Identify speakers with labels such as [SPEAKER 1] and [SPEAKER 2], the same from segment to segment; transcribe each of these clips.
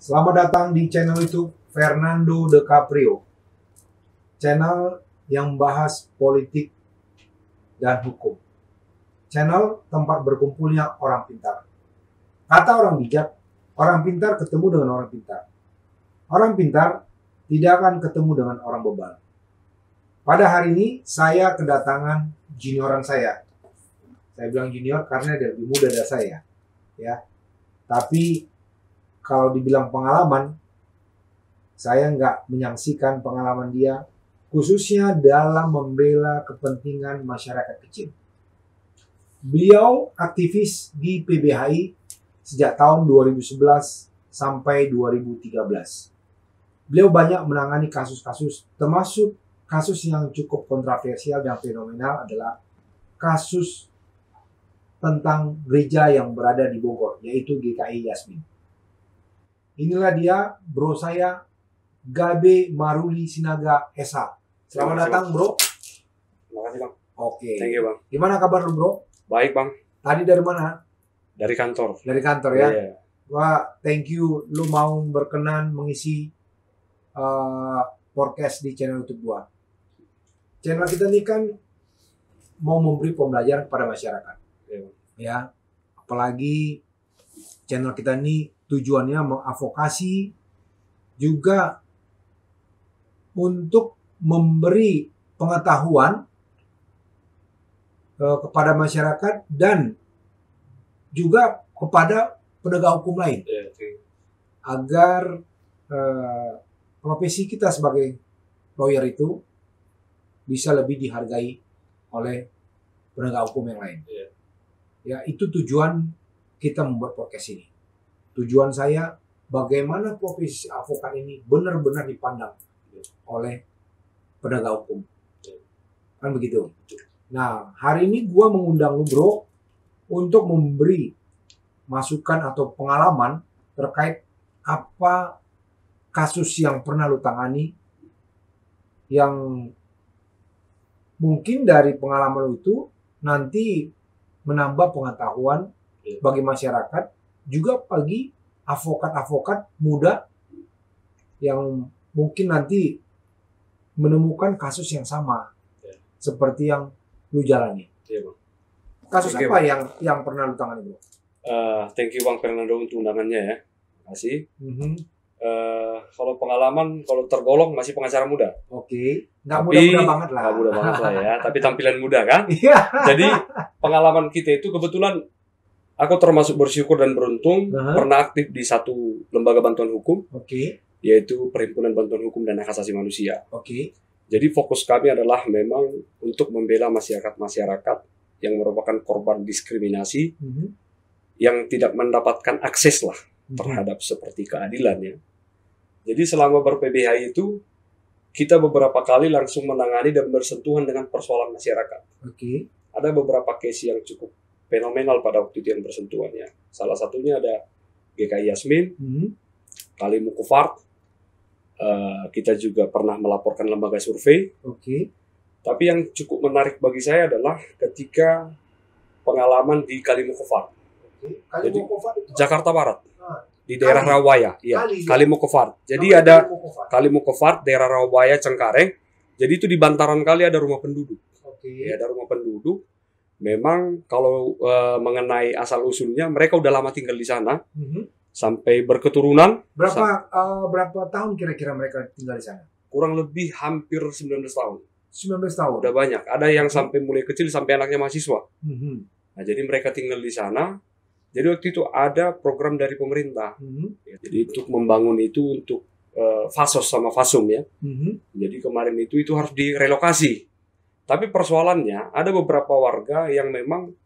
[SPEAKER 1] Selamat datang di channel YouTube Fernando De Caprio. Channel yang membahas politik dan hukum. Channel tempat berkumpulnya orang pintar. Kata orang bijak, orang pintar ketemu dengan orang pintar. Orang pintar tidak akan ketemu dengan orang bebal. Pada hari ini saya kedatangan junioran saya. Saya bilang junior karena dia lebih muda dari saya, ya. Tapi kalau dibilang pengalaman, saya nggak menyaksikan pengalaman dia, khususnya dalam membela kepentingan masyarakat kecil. Beliau aktivis di PBHI sejak tahun 2011 sampai 2013. Beliau banyak menangani kasus-kasus, termasuk kasus yang cukup kontroversial dan fenomenal adalah kasus tentang gereja yang berada di Bogor, yaitu GKI Yasmin. Inilah dia, bro saya, Gabe Maruli Sinaga SH. Selamat datang, bro.
[SPEAKER 2] Terima kasih, Bang.
[SPEAKER 1] Oke.
[SPEAKER 2] Thank you, Bang.
[SPEAKER 1] Gimana kabar lu, bro?
[SPEAKER 2] Baik, Bang.
[SPEAKER 1] Tadi dari mana?
[SPEAKER 2] Dari kantor.
[SPEAKER 1] Dari kantor ya?
[SPEAKER 2] Iya.
[SPEAKER 1] Wah, thank you. Lu mau berkenan mengisi podcast di channel YouTube gua. Channel kita ini kan mau memberi pembelajaran kepada masyarakat.
[SPEAKER 2] Iya.
[SPEAKER 1] Ya, apalagi channel kita ini tujuannya mengadvokasi juga untuk memberi pengetahuan kepada masyarakat dan juga kepada penegak hukum lain,
[SPEAKER 2] Iya.
[SPEAKER 1] agar profesi kita sebagai lawyer itu bisa lebih dihargai oleh penegak hukum yang lain.
[SPEAKER 2] Iya.
[SPEAKER 1] Ya, itu tujuan kita membuat podcast ini. Tujuan saya bagaimana profesi advokat ini benar-benar dipandang oleh penegak hukum. Kan begitu. Nah, hari ini gua mengundang lu, bro, untuk memberi masukan atau pengalaman terkait apa kasus yang pernah lu tangani yang mungkin dari pengalaman lu itu nanti menambah pengetahuan bagi masyarakat, juga bagi advokat-advokat muda yang mungkin nanti menemukan kasus yang sama seperti yang lu jalani.
[SPEAKER 2] Iya, Bang.
[SPEAKER 1] Kasus
[SPEAKER 2] Oke,
[SPEAKER 1] apa
[SPEAKER 2] Bang.
[SPEAKER 1] yang pernah lu tangani, bro?
[SPEAKER 2] Thank you, Bang Fernando, untuk undangannya ya. Terima kasih.
[SPEAKER 1] Mhm.
[SPEAKER 2] Kalau pengalaman, kalau tergolong masih pengacara muda.
[SPEAKER 1] Oke, nggak
[SPEAKER 2] Tapi
[SPEAKER 1] muda-muda banget lah.
[SPEAKER 2] nggak muda banget lah ya. Tapi tampilan muda kan.
[SPEAKER 1] Iya.
[SPEAKER 2] Jadi pengalaman kita itu kebetulan aku termasuk bersyukur dan beruntung pernah aktif di satu lembaga bantuan hukum,
[SPEAKER 1] Oke,
[SPEAKER 2] yaitu Perhimpunan Bantuan Hukum dan Hak Asasi Manusia.
[SPEAKER 1] oke,
[SPEAKER 2] Jadi fokus kami adalah memang untuk membela masyarakat yang merupakan korban diskriminasi,
[SPEAKER 1] Mhm.
[SPEAKER 2] yang tidak mendapatkan akses lah
[SPEAKER 1] Mhm.
[SPEAKER 2] terhadap seperti keadilan ya. Jadi selama ber-PBHI itu kita beberapa kali langsung menangani dan bersentuhan dengan persoalan masyarakat.
[SPEAKER 1] Oke,
[SPEAKER 2] Ada beberapa case yang cukup fenomenal pada waktu itu yang bersentuhan ya. Salah satunya ada GKI Yasmin,
[SPEAKER 1] Mhm.
[SPEAKER 2] Kalimu Kufart. Kita juga pernah melaporkan lembaga survei.
[SPEAKER 1] Oke,
[SPEAKER 2] Tapi yang cukup menarik bagi saya adalah ketika pengalaman di Kalimu Kufart,
[SPEAKER 1] oke. Kali
[SPEAKER 2] Jadi,
[SPEAKER 1] mau cover itu?
[SPEAKER 2] Jakarta Barat,
[SPEAKER 1] Ah,
[SPEAKER 2] di daerah
[SPEAKER 1] Kali.
[SPEAKER 2] Rawaya. Iya,
[SPEAKER 1] Kali, ya?
[SPEAKER 2] Kalimu Kufart. Jadi
[SPEAKER 1] namanya
[SPEAKER 2] ada
[SPEAKER 1] kali mau cover.
[SPEAKER 2] Kalimu Kufart, daerah Rawaya, Cengkareng. Jadi itu di bantaran kali ada rumah penduduk.
[SPEAKER 1] Oke,
[SPEAKER 2] Ya, ada rumah penduduk. Memang kalau mengenai asal usulnya, mereka udah lama tinggal di sana
[SPEAKER 1] Mhm.
[SPEAKER 2] sampai berketurunan.
[SPEAKER 1] Berapa tahun kira-kira mereka tinggal di sana?
[SPEAKER 2] Kurang lebih hampir 19 tahun.
[SPEAKER 1] 19 tahun.
[SPEAKER 2] Udah banyak. Ada yang sampai mulai kecil sampai anaknya mahasiswa.
[SPEAKER 1] Mhm.
[SPEAKER 2] Nah, jadi mereka tinggal di sana. Jadi waktu itu ada program dari pemerintah.
[SPEAKER 1] Mhm.
[SPEAKER 2] Ya, jadi untuk membangun itu untuk Fasos sama Fasum ya.
[SPEAKER 1] Mhm.
[SPEAKER 2] Jadi kemarin itu harus direlokasi. Tapi persoalannya ada beberapa warga yang memang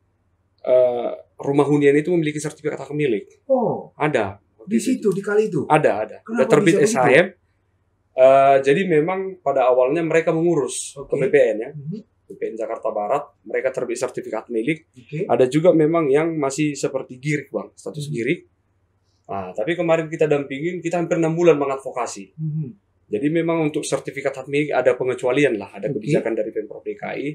[SPEAKER 2] rumah hunian itu memiliki sertifikat hak milik.
[SPEAKER 1] Oh,
[SPEAKER 2] Ada.
[SPEAKER 1] di situ, di kali itu.
[SPEAKER 2] Ada. Udah
[SPEAKER 1] Kenapa
[SPEAKER 2] terbit
[SPEAKER 1] bisa begitu?
[SPEAKER 2] SHM. Jadi memang pada awalnya mereka mengurus
[SPEAKER 1] Oke.
[SPEAKER 2] ke BPN ya.
[SPEAKER 1] Mhm.
[SPEAKER 2] BPN Jakarta Barat, mereka terbit sertifikat milik.
[SPEAKER 1] Oke.
[SPEAKER 2] Ada juga memang yang masih seperti girik, Bang, status
[SPEAKER 1] Mhm.
[SPEAKER 2] girik. Nah, tapi kemarin kita dampingin, kita hampir 6 bulan mengadvokasi.
[SPEAKER 1] Mhm.
[SPEAKER 2] Jadi memang untuk sertifikat hak milik ada pengecualian lah, ada
[SPEAKER 1] Oke.
[SPEAKER 2] kebijakan dari Pemprov DKI.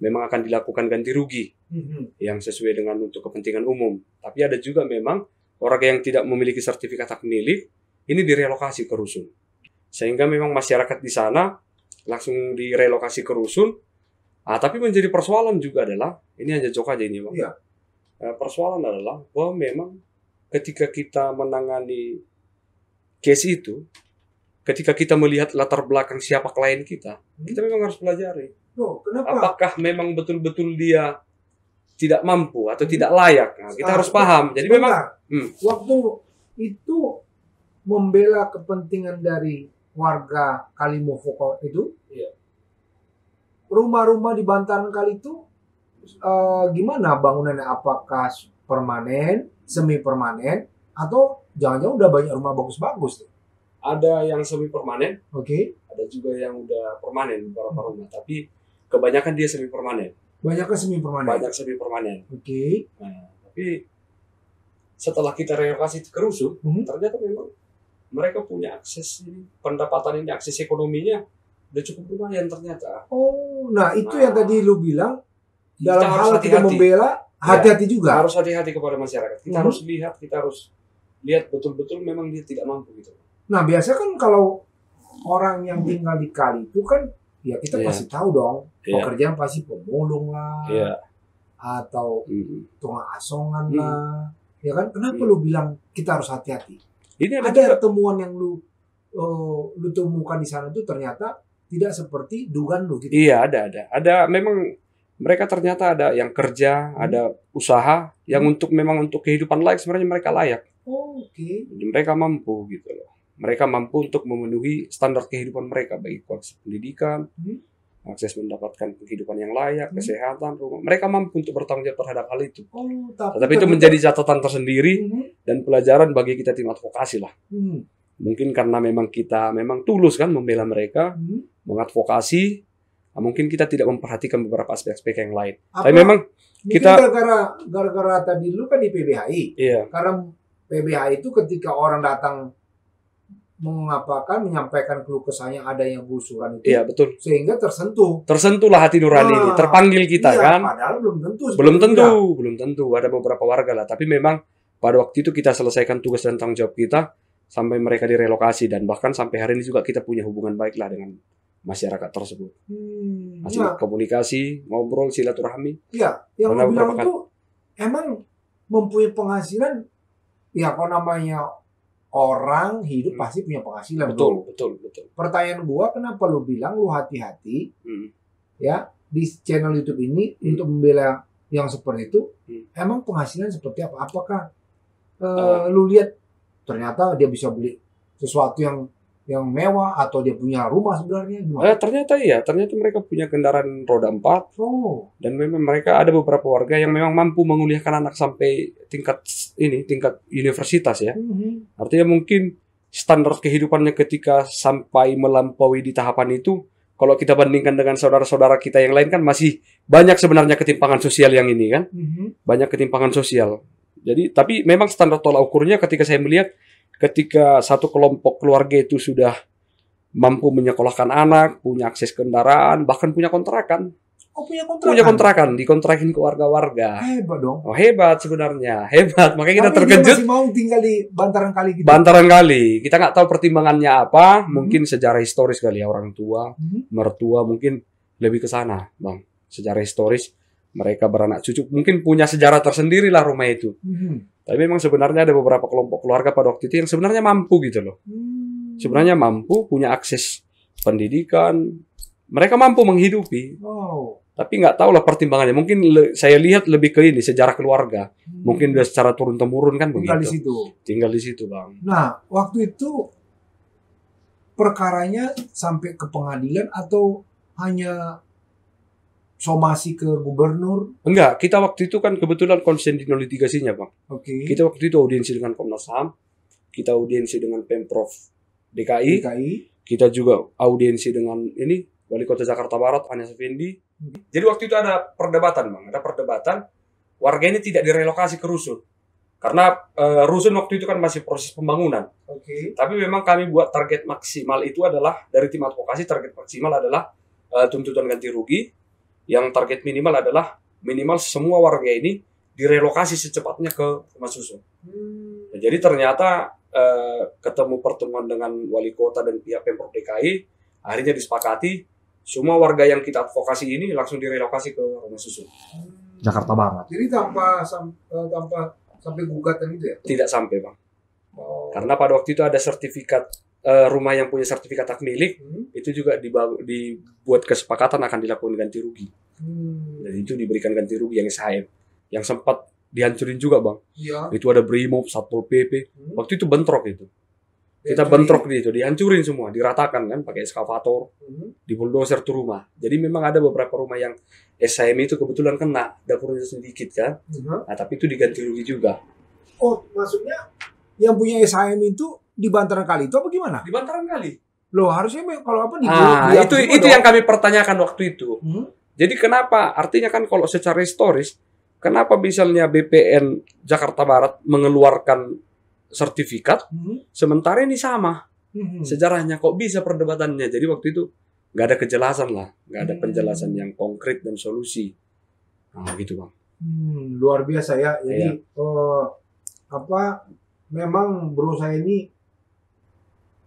[SPEAKER 2] Memang akan dilakukan ganti rugi
[SPEAKER 1] Mhm.
[SPEAKER 2] yang sesuai dengan untuk kepentingan umum. Tapi ada juga memang orang yang tidak memiliki sertifikat hak milik, ini direlokasi ke rusun. Sehingga memang masyarakat di sana langsung direlokasi ke rusun. Tapi menjadi persoalan juga adalah, ini hanya jok aja ini Bang.
[SPEAKER 1] Iya.
[SPEAKER 2] Persoalan adalah bahwa memang ketika kita menangani case itu, ketika kita melihat latar belakang siapa klien kita memang harus pelajari.
[SPEAKER 1] Loh, kenapa?
[SPEAKER 2] Apakah memang betul-betul dia tidak mampu atau tidak layak? Nah, kita harus paham. Jadi memang
[SPEAKER 1] waktu itu membela kepentingan dari warga Kalimofoko itu, rumah-rumah di bantaran kali itu gimana bangunannya? Apakah permanen, semi permanen, atau jangan-jangan udah banyak rumah bagus-bagus?
[SPEAKER 2] Ada yang semi permanen,
[SPEAKER 1] Oke.
[SPEAKER 2] ada juga yang udah permanen beberapa rumah, tapi kebanyakan dia semi permanen.
[SPEAKER 1] Banyak semi permanen.
[SPEAKER 2] Banyak semi permanen.
[SPEAKER 1] Oke.
[SPEAKER 2] Nah, tapi setelah kita relokasi ke rusun, ternyata memang mereka punya akses ini, pendapatan ini, akses ekonominya udah cukup lumayan ternyata.
[SPEAKER 1] Oh, nah itu yang tadi lu bilang dalam
[SPEAKER 2] harus
[SPEAKER 1] hal kita membela, hati-hati juga.
[SPEAKER 2] Harus hati-hati kepada masyarakat. Kita harus lihat betul-betul memang dia tidak mampu gitu.
[SPEAKER 1] Nah, biasanya kan kalau orang yang tinggal di kali itu kan, ya kita pasti tahu dong, pekerjaan pasti pemulung lah, atau tukang asongan lah, ya kan? Kenapa lu bilang kita harus hati-hati?
[SPEAKER 2] Ini
[SPEAKER 1] ada temuan yang lu temukan di sana itu ternyata tidak seperti dugaan lu gitu.
[SPEAKER 2] Iya, ada. Memang mereka ternyata ada yang kerja, ada usaha yang memang untuk kehidupan layak, sebenarnya mereka layak.
[SPEAKER 1] Oke.
[SPEAKER 2] Jadi mereka mampu gitu loh. Mereka mampu untuk memenuhi standar kehidupan mereka, baik akses pendidikan, akses mendapatkan kehidupan yang layak, kesehatan, rumah. Mereka mampu untuk bertanggung jawab terhadap hal itu. Tapi itu menjadi catatan tersendiri dan pelajaran bagi kita tim advokasi lah. Mungkin karena memang kita tulus kan membela mereka, mengadvokasi. Mungkin kita tidak memperhatikan beberapa aspek-aspek yang lain. Tapi memang kita
[SPEAKER 1] gara-gara tadi lu kan di PBHI.
[SPEAKER 2] Iya.
[SPEAKER 1] Karena PBHI itu ketika orang datang menyampaikan keluh kesahnya adanya gusuran itu.
[SPEAKER 2] Iya, betul.
[SPEAKER 1] Sehingga
[SPEAKER 2] Tersentuhlah hati nurani ini, terpanggil kita kan.
[SPEAKER 1] Padahal
[SPEAKER 2] belum tentu. Ada beberapa warga lah. Tapi memang pada waktu itu kita selesaikan tugas dan tanggung jawab kita sampai mereka direlokasi, dan bahkan sampai hari ini juga kita punya hubungan baik lah dengan masyarakat tersebut. Masih komunikasi, ngobrol, silaturahmi.
[SPEAKER 1] Iya, yang lu bilang itu emang mempunyai penghasilan. Ya, kalau namanya orang hidup pasti punya penghasilan.
[SPEAKER 2] Betul.
[SPEAKER 1] Pertanyaan gua, kenapa lu bilang lu hati-hati ya di channel YouTube ini untuk membela yang seperti itu? Emang penghasilan seperti apa? Apakah lu lihat ternyata dia bisa beli sesuatu yang mewah, atau dia punya rumah sebenarnya gimana?
[SPEAKER 2] Ternyata mereka punya kendaraan roda 4. Dan memang mereka ada beberapa warga yang memang mampu menguliahkan anak sampai tingkat universitas ya. Artinya mungkin standar kehidupannya ketika sampai melampaui di tahapan itu, kalau kita bandingkan dengan saudara-saudara kita yang lain kan masih banyak sebenarnya ketimpangan sosial yang ini kan. Banyak ketimpangan sosial. Jadi, tapi memang standar tolak ukurnya ketika saya melihat, ketika satu kelompok keluarga itu sudah mampu menyekolahkan anak, punya akses kendaraan, bahkan punya kontrakan. Punya kontrakan, dikontrakin ke warga-warga.
[SPEAKER 1] Hebat dong.
[SPEAKER 2] Hebat sebenarnya, hebat. Makanya kita terkejut.
[SPEAKER 1] Dia masih mau tinggal di bantaran kali gitu.
[SPEAKER 2] Bantaran kali. Kita nggak tahu pertimbangannya apa. Mungkin sejarah historis kali ya, orang tua, mertua mungkin lebih ke sana, Bang. Sejarah historis, mereka beranak cucu, mungkin punya sejarah tersendiri lah rumah itu. Tapi memang sebenarnya ada beberapa kelompok keluarga pada waktu itu yang sebenarnya mampu gitu loh. Sebenarnya mampu, punya akses pendidikan. Mereka mampu menghidupi. Tapi nggak tahu lah pertimbangannya. Mungkin saya lihat lebih ke ini, sejarah keluarga. Mungkin udah secara turun-temurun kan begitu. Tinggal di situ, Bang.
[SPEAKER 1] Nah, waktu itu perkaranya sampai ke pengadilan atau hanya somasi ke gubernur?
[SPEAKER 2] Enggak, kita waktu itu kan kebetulan konsen di litigasinya, Bang. Kita waktu itu audiensi dengan Komnas HAM, kita audiensi dengan Pemprov DKI. Kita juga audiensi dengan Wali Kota Jakarta Barat, Anies Effendi. Jadi waktu itu ada perdebatan, Bang. Ada perdebatan, warga ini tidak direlokasi ke rusun. Karena rusun waktu itu kan masih proses pembangunan. Tapi memang kami buat target maksimal itu adalah, dari tim advokasi, target maksimal adalah tuntutan ganti rugi. Yang target minimal adalah minimal semua warga ini direlokasi secepatnya ke rumah susun. Jadi ternyata ketemu pertemuan dengan wali kota dan pihak Pemprov DKI, akhirnya disepakati semua warga yang kita advokasi ini langsung direlokasi ke rumah susun Jakarta Barat.
[SPEAKER 1] Jadi tanpa sampai gugatan itu ya?
[SPEAKER 2] Tidak sampai, Bang. Karena pada waktu itu ada sertifikat rumah yang punya sertifikat hak milik, itu juga dibuat kesepakatan akan dilakukan ganti rugi. Dan itu diberikan ganti rugi yang SHM. Yang sempat dihancurin juga, Bang.
[SPEAKER 1] Iya.
[SPEAKER 2] Itu ada Brimob, Satpol PP. Waktu itu bentrok itu. Kita bentrok di itu, dihancurin semua, diratakan kan pakai eskavator, di bulldozer tuh rumah. Jadi memang ada beberapa rumah yang SHM itu kebetulan kena, dapurnya sedikit kan. Nah, tapi itu diganti rugi juga.
[SPEAKER 1] Oh, maksudnya yang punya SHM itu di Bantaran Kali itu apa gimana?
[SPEAKER 2] Di Bantaran Kali.
[SPEAKER 1] Loh, harusnya kalau apa di
[SPEAKER 2] itu yang kami pertanyakan waktu itu. Jadi kenapa? Artinya kan kalau secara historis, kenapa misalnya BPN Jakarta Barat mengeluarkan sertifikat, sementara ini sama sejarahnya, kok bisa perdebatannya? Jadi waktu itu nggak ada kejelasan lah, nggak ada penjelasan yang konkret dan solusi. Nah, gitu, Bang.
[SPEAKER 1] Luar biasa ya. Jadi memang bro saya ini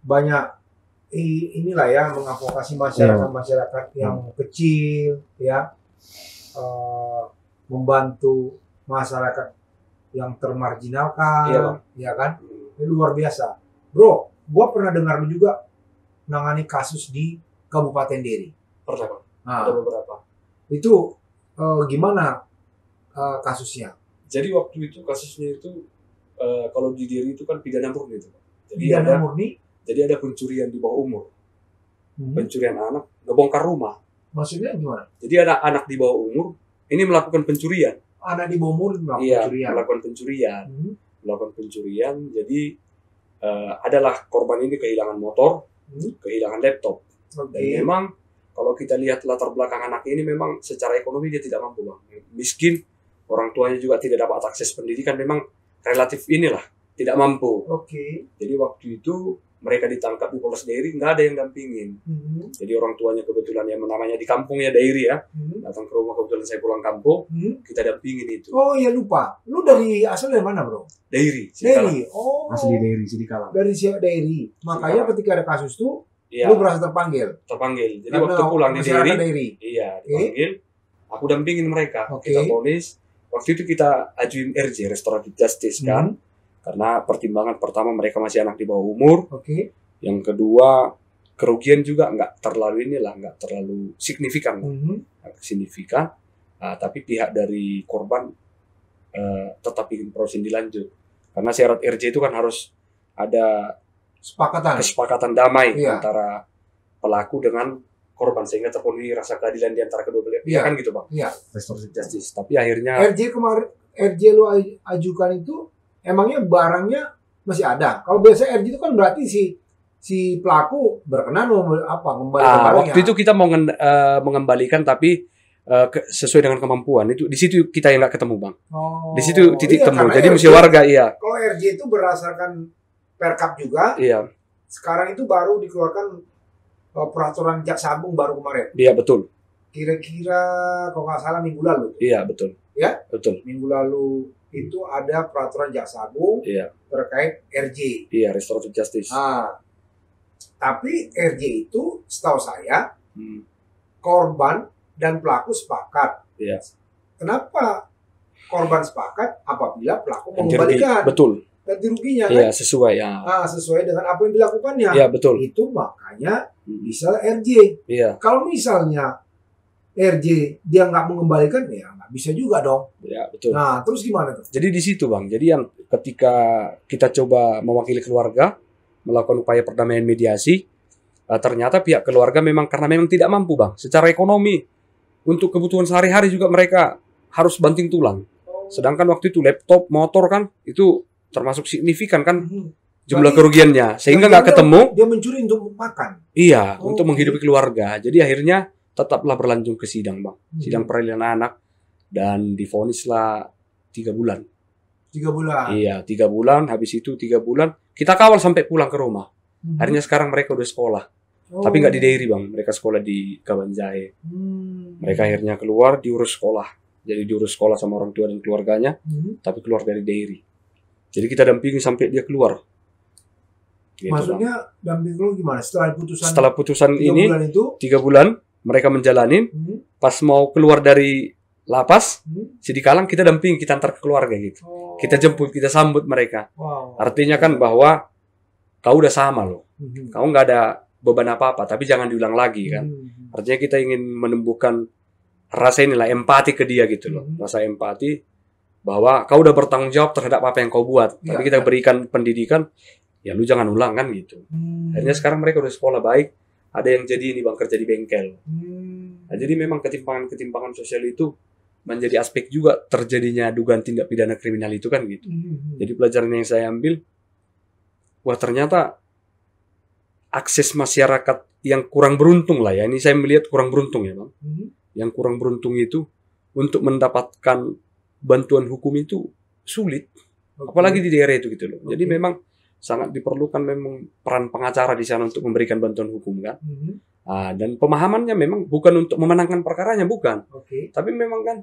[SPEAKER 1] banyak inilah ya mengadvokasi masyarakat yang kecil ya, membantu masyarakat yang termarginalkan, ya kan? Ini luar biasa, bro. Gua pernah dengar lu juga nangani kasus di Kabupaten Deri.
[SPEAKER 2] Pernah, Bang. Ada beberapa.
[SPEAKER 1] Itu gimana kasusnya?
[SPEAKER 2] Jadi waktu itu kasusnya itu kalau di Deri itu kan pidana murni itu. Jadi
[SPEAKER 1] pidana murni?
[SPEAKER 2] Jadi ada pencurian di bawah umur, pencurian anak, ngebongkar rumah.
[SPEAKER 1] Maksudnya gimana?
[SPEAKER 2] Jadi ada anak di bawah umur ini melakukan pencurian.
[SPEAKER 1] Anak di bawah umur
[SPEAKER 2] melakukan pencurian. Melakukan pencurian. Jadi adalah korban ini kehilangan motor, kehilangan laptop. Dan memang kalau kita lihat latar belakang anak ini memang secara ekonomi dia tidak mampu, Bang. Miskin, orang tuanya juga tidak dapat akses pendidikan, memang relatif inilah tidak mampu. Jadi waktu itu mereka ditangkap di Polres Dairi, nggak ada yang dampingin. Jadi orang tuanya kebetulan yang namanya di kampungnya Dairi ya, datang ke rumah, kebetulan saya pulang kampung, kita dampingin itu.
[SPEAKER 1] Oh iya, lupa. Lu asal dari mana, bro?
[SPEAKER 2] Dairi.
[SPEAKER 1] Dairi. Oh.
[SPEAKER 2] Asli Dairi, Sidikalang.
[SPEAKER 1] Dari Dairi. Makanya ketika ada kasus tuh, lu berasa terpanggil.
[SPEAKER 2] Jadi waktu pulang di Dairi, iya dipanggil, aku dampingin mereka. Kita ponis. Waktu itu kita ajuin RJ, Restoratif Justice kan. Karena pertimbangan pertama mereka masih anak di bawah umur. Yang kedua kerugian juga nggak terlalu signifikan. Signifikan. Tapi pihak dari korban tetap ingin proses dilanjut. Karena syarat RJ itu kan harus ada kesepakatan damai antara pelaku dengan korban sehingga terpenuhi rasa keadilan di antara kedua belah pihak kan gitu, Bang. Restoratif Justice. Tapi akhirnya
[SPEAKER 1] RJ lu ajukan itu emangnya barangnya masih ada? Kalau biasa RJ itu kan berarti si pelaku berkenan mengembalikan barangnya.
[SPEAKER 2] Waktu itu kita mau mengembalikan tapi sesuai dengan kemampuan. Itu di situ kita yang nggak ketemu, Bang. Di situ titik temu. Jadi mesti warga
[SPEAKER 1] Kalau RJ itu berdasarkan Perkap juga. Sekarang itu baru dikeluarkan peraturan Jaksa Agung baru kemarin.
[SPEAKER 2] Iya, betul.
[SPEAKER 1] Kira-kira kalau nggak salah minggu lalu.
[SPEAKER 2] Iya, betul.
[SPEAKER 1] Ya?
[SPEAKER 2] Betul.
[SPEAKER 1] Minggu lalu itu ada peraturan Jaksa Agung terkait RJ.
[SPEAKER 2] Iya, Restoratif Justice.
[SPEAKER 1] Tapi RJ itu setahu saya korban dan pelaku sepakat. Kenapa korban sepakat? Apabila pelaku mengembalikan.
[SPEAKER 2] Betul.
[SPEAKER 1] Ganti ruginya
[SPEAKER 2] kan? Iya, sesuai ya.
[SPEAKER 1] Sesuai dengan apa yang dilakukannya.
[SPEAKER 2] Iya, betul.
[SPEAKER 1] Itu makanya bisa RJ.
[SPEAKER 2] Iya.
[SPEAKER 1] Kalau misalnya RJ dia nggak mengembalikan, ya nggak bisa juga dong.
[SPEAKER 2] Iya, betul.
[SPEAKER 1] Nah, terus gimana tuh?
[SPEAKER 2] Jadi di situ, Bang. Jadi yang ketika kita coba mewakili keluarga, melakukan upaya perdamaian mediasi, ternyata pihak keluarga karena memang tidak mampu, Bang. Secara ekonomi, untuk kebutuhan sehari-hari juga mereka harus banting tulang. Sedangkan waktu itu laptop, motor kan, itu termasuk signifikan kan jumlah kerugiannya. Sehingga nggak ketemu.
[SPEAKER 1] Dia mencuri untuk makan?
[SPEAKER 2] Iya, untuk menghidupi keluarga. Jadi akhirnya tetaplah berlanjut ke sidang, Bang. Sidang peradilan anak. Dan divonislah 3 bulan.
[SPEAKER 1] 3 bulan?
[SPEAKER 2] Iya, 3 bulan. Habis itu 3 bulan. Kita kawal sampai pulang ke rumah. Akhirnya sekarang mereka udah sekolah. Tapi nggak di Dairi, Bang. Mereka sekolah di Kabanjahe. Mereka akhirnya keluar, diurus sekolah. Jadi diurus sekolah sama orang tua dan keluarganya. Tapi keluar dari Dairi. Jadi kita dampingi sampai dia keluar. Gitu,
[SPEAKER 1] maksudnya damping lo gimana?
[SPEAKER 2] Setelah putusan
[SPEAKER 1] 3
[SPEAKER 2] ini,
[SPEAKER 1] bulan itu,
[SPEAKER 2] 3 bulan mereka menjalanin, pas mau keluar dari lapas, Sidikalang kita dampingi, kita antar ke keluarga gitu. Kita jemput, kita sambut mereka. Artinya kan bahwa kau udah sama loh. Kau nggak ada beban apa-apa, tapi jangan diulang lagi kan. Artinya kita ingin menumbuhkan rasa inilah, empati ke dia gitu loh. Rasa empati bahwa kau udah bertanggung jawab terhadap apa yang kau buat. Tapi kita berikan pendidikan, ya lu jangan ulang kan gitu. Akhirnya sekarang mereka udah sekolah baik. Ada yang jadi ini bang, kerja di bengkel. Nah, jadi memang ketimpangan sosial itu menjadi aspek juga terjadinya dugaan tindak pidana kriminal itu kan gitu. Jadi pelajaran yang saya ambil, wah ternyata akses masyarakat yang kurang beruntung lah ya. Ini saya melihat kurang beruntung ya bang. Yang kurang beruntung itu untuk mendapatkan bantuan hukum itu sulit. Apalagi di daerah itu gitu loh. Jadi memang sangat diperlukan memang peran pengacara di sana untuk memberikan bantuan hukum kan. Dan pemahamannya memang bukan untuk memenangkan perkaranya, bukan. Tapi memang kan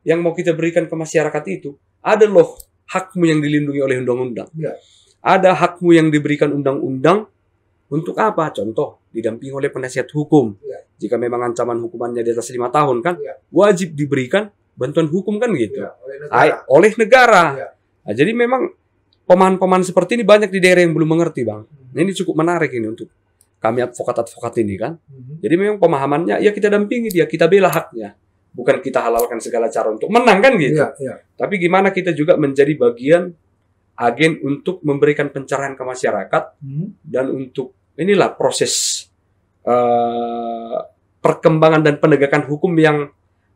[SPEAKER 2] yang mau kita berikan ke masyarakat itu, ada loh hakmu yang dilindungi oleh undang-undang. Ada hakmu yang diberikan undang-undang untuk apa? Contoh, didampingi oleh penasihat hukum. Jika memang ancaman hukumannya di atas 5 tahun kan, wajib diberikan bantuan hukum kan gitu. Oleh negara. Nah, jadi memang pemahaman-pemahaman seperti ini banyak di daerah yang belum mengerti bang. Nah, ini cukup menarik ini untuk kami advokat-advokat ini kan. Jadi memang pemahamannya, ya kita dampingi dia, kita bela haknya. Bukan kita halalkan segala cara untuk menang kan gitu. Tapi gimana kita juga menjadi bagian agen untuk memberikan pencerahan ke masyarakat dan untuk inilah proses perkembangan dan penegakan hukum yang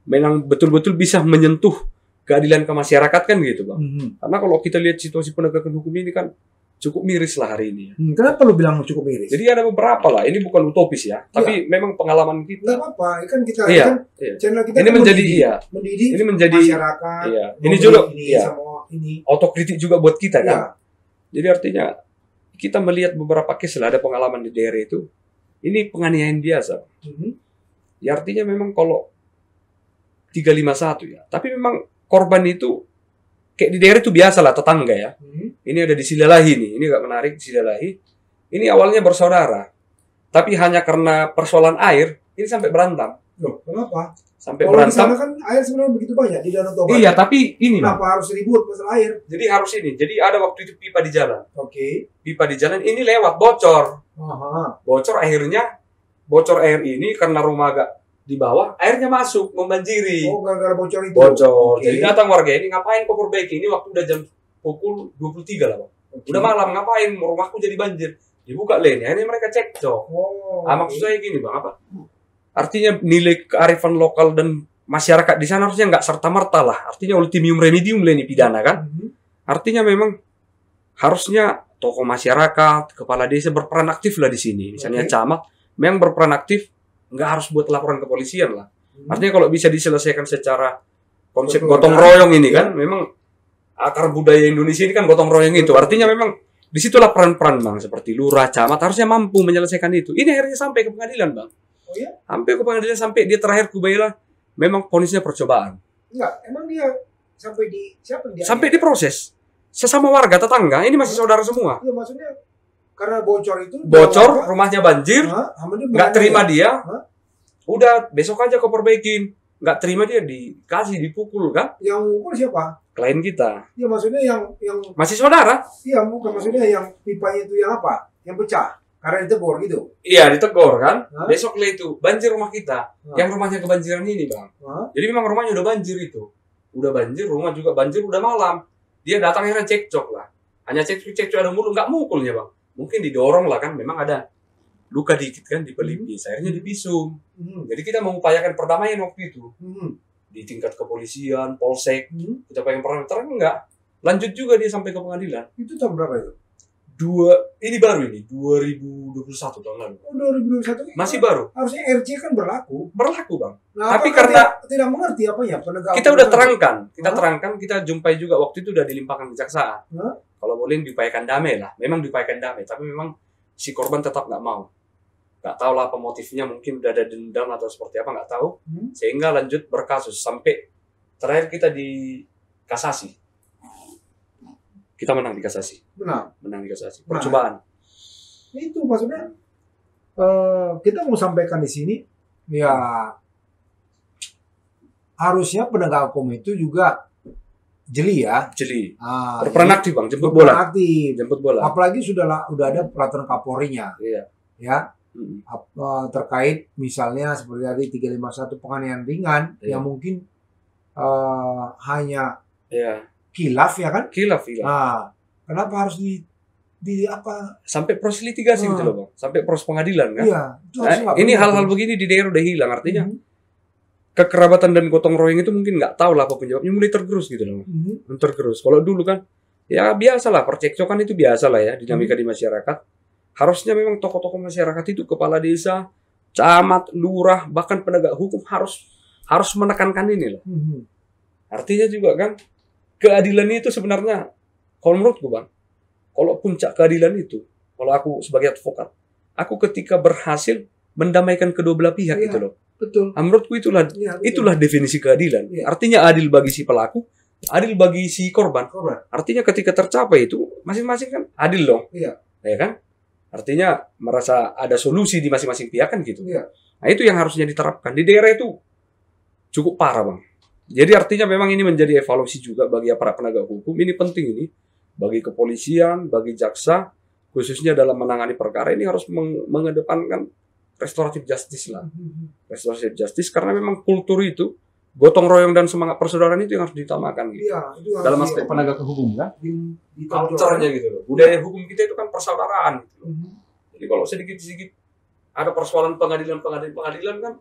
[SPEAKER 2] memang betul-betul bisa menyentuh keadilan ke masyarakat kan gitu bang. Karena kalau kita lihat situasi penegakan hukum ini kan cukup miris lah hari ini.
[SPEAKER 1] Kenapa lu bilang cukup miris?
[SPEAKER 2] Jadi ada beberapa lah. Ini bukan utopis ya, tapi memang pengalaman kita.
[SPEAKER 1] Nggak apa-apa, kan kita kan channel kita
[SPEAKER 2] ini
[SPEAKER 1] kan
[SPEAKER 2] menjadi
[SPEAKER 1] mendidik
[SPEAKER 2] ini menjadi
[SPEAKER 1] masyarakat.
[SPEAKER 2] Ini juga
[SPEAKER 1] sama ini.
[SPEAKER 2] Otokritik juga buat kita kan. Jadi artinya kita melihat beberapa case lah, ada pengalaman di daerah itu. Ini penganiayaan biasa. Ya artinya memang kalau 351 ya. Tapi memang korban itu kayak di daerah itu biasa lah, tetangga ya. Ini ada di Sidalahi nih. Ini agak menarik, Sidalahi. Ini awalnya bersaudara. Tapi hanya karena persoalan air, ini sampai berantem.
[SPEAKER 1] Loh, kenapa?
[SPEAKER 2] Sampai
[SPEAKER 1] kalau
[SPEAKER 2] berantem.
[SPEAKER 1] di sana kan air sebenarnya begitu banyak di Danau Toba.
[SPEAKER 2] Iya, tapi ini
[SPEAKER 1] kenapa harus ribut masalah air?
[SPEAKER 2] Jadi harus ini. Jadi ada waktu itu pipa di jalan.
[SPEAKER 1] Pipa
[SPEAKER 2] di jalan ini lewat bocor. Bocor akhirnya, bocor air ini karena rumah agak di bawah, airnya masuk, membanjiri.
[SPEAKER 1] Oh, gara-gara bocor itu?
[SPEAKER 2] Bocor. Jadi datang warga ini, ngapain kau perbaiki? Ini waktu udah jam pukul 23 lah, Bang. Udah malam, ngapain? Rumahku jadi banjir. Dibuka lane, akhirnya mereka cekcok. Maksud saya gini, Bang, apa? Artinya nilai kearifan lokal dan masyarakat di sana harusnya nggak serta-merta lah. Artinya ultimum remedium lah ini pidana, kan? Artinya memang harusnya tokoh masyarakat, kepala desa berperan aktif lah di sini. Misalnya camat, memang berperan aktif, nggak harus buat laporan ke polisian lah. Artinya kalau bisa diselesaikan secara konsep gotong royong ini kan, memang akar budaya Indonesia ini kan gotong royong itu. Artinya memang disitulah peran-peran bang, seperti lurah, camat harusnya mampu menyelesaikan itu. Ini akhirnya sampai ke pengadilan bang. Sampai ke pengadilan, sampai dia terakhir Kubaila, memang vonisnya percobaan.
[SPEAKER 1] Enggak, emang dia sampai di siapa dia?
[SPEAKER 2] Sampai diproses sesama warga tetangga. Ini masih saudara semua.
[SPEAKER 1] Iya maksudnya. Karena bocor itu
[SPEAKER 2] rumahnya banjir, nggak terima dia, udah besok aja kau perbaikin, nggak terima dia dikasih dipukul kan?
[SPEAKER 1] Yang mukul siapa?
[SPEAKER 2] Klien kita.
[SPEAKER 1] Iya maksudnya yang
[SPEAKER 2] masih saudara?
[SPEAKER 1] Iya bukan, maksudnya yang pipanya itu yang apa? Yang pecah karena ditegur gitu?
[SPEAKER 2] Iya ditegur kan? Besok lah itu banjir rumah kita, yang rumahnya kebanjiran ini bang. Jadi memang rumahnya udah banjir itu, udah banjir, rumah juga banjir, udah malam. Dia datang akhirnya cekcok lah, hanya cekcok ada mulu, nggak mukulnya bang. Mungkin didorong lah kan, memang ada luka dikit kan di pelipis, akhirnya dipisum. Jadi kita mengupayakan perdamaian waktu itu di tingkat kepolisian, polsek, kita pengen terang enggak. Lanjut juga dia sampai ke pengadilan.
[SPEAKER 1] Itu tahun berapa itu?
[SPEAKER 2] Ini baru ini 2021 tahun lalu.
[SPEAKER 1] Oh 2021
[SPEAKER 2] masih baru.
[SPEAKER 1] Harusnya RC kan berlaku bang.
[SPEAKER 2] Nah, tapi karena
[SPEAKER 1] tidak mengerti apa ya penegak.
[SPEAKER 2] Kita udah terangkan, kita jumpai juga waktu itu udah dilimpahkan kejaksaan. Kalau boleh diupayakan damai lah, memang diupayakan damai, tapi memang si korban tetap nggak mau. Nggak tahu lah apa motifnya, mungkin udah ada dendam atau seperti apa, nggak tahu. Sehingga lanjut berkasus sampai terakhir kita di kasasi. Kita menang di kasasi. Menang di kasasi. Percobaan.
[SPEAKER 1] Itu maksudnya kita mau sampaikan di sini ya harusnya penegak hukum itu juga jeli ya.
[SPEAKER 2] Jeli.
[SPEAKER 1] Ah,
[SPEAKER 2] berperan aktif Bang, jemput bola.
[SPEAKER 1] Aktif.
[SPEAKER 2] Jemput bola.
[SPEAKER 1] Apalagi udah ada peraturan Kapolrinya.
[SPEAKER 2] Iya.
[SPEAKER 1] Ya. Terkait misalnya seperti tadi 351 penganiayaan ringan yang mungkin hanya kilaf ya kan?
[SPEAKER 2] Kilaf.
[SPEAKER 1] Nah, kenapa harus di apa?
[SPEAKER 2] Sampai proses litigasi gitu loh Bang. Sampai proses pengadilan kan?
[SPEAKER 1] Iya.
[SPEAKER 2] Ini hal-hal begini di daerah udah hilang. Artinya kekerabatan dan gotong royong itu mungkin nggak tahu lah apa penyebabnya, mulai tergerus gitu loh. Tergerus. Kalau dulu kan ya biasalah, percekcokan itu biasalah ya, dinamika di masyarakat. Harusnya memang tokoh-tokoh masyarakat itu, kepala desa, camat, lurah, bahkan penegak hukum harus menekankan ini loh. Artinya juga kan keadilan itu sebenarnya kalau menurutku Bang, kalau puncak keadilan itu, kalau aku sebagai advokat, aku ketika berhasil mendamaikan kedua belah pihak gitu loh.
[SPEAKER 1] Betul.
[SPEAKER 2] Menurutku itulah definisi keadilan. Artinya adil bagi si pelaku, adil bagi si korban. Artinya ketika tercapai itu masing-masing kan adil dong.
[SPEAKER 1] Iya.
[SPEAKER 2] Ya kan? Artinya merasa ada solusi di masing-masing pihak kan gitu.
[SPEAKER 1] Iya.
[SPEAKER 2] Nah itu yang harusnya diterapkan. Di daerah itu cukup parah Bang. Jadi artinya memang ini menjadi evaluasi juga bagi para penegak hukum. Ini penting ini. Bagi kepolisian, bagi jaksa, khususnya dalam menangani perkara ini harus mengedepankan restoratif justice lah. Restoratif justice karena memang kultur itu, gotong royong dan semangat persaudaraan itu yang harus ditamakan gitu.
[SPEAKER 1] Iya, itu
[SPEAKER 2] dalam aspek penegak hukum kan?
[SPEAKER 1] Di
[SPEAKER 2] culture-nya gitu loh. Budaya hukum kita itu kan persaudaraan gitu loh. Jadi kalau sedikit-sedikit ada persoalan pengadilan kan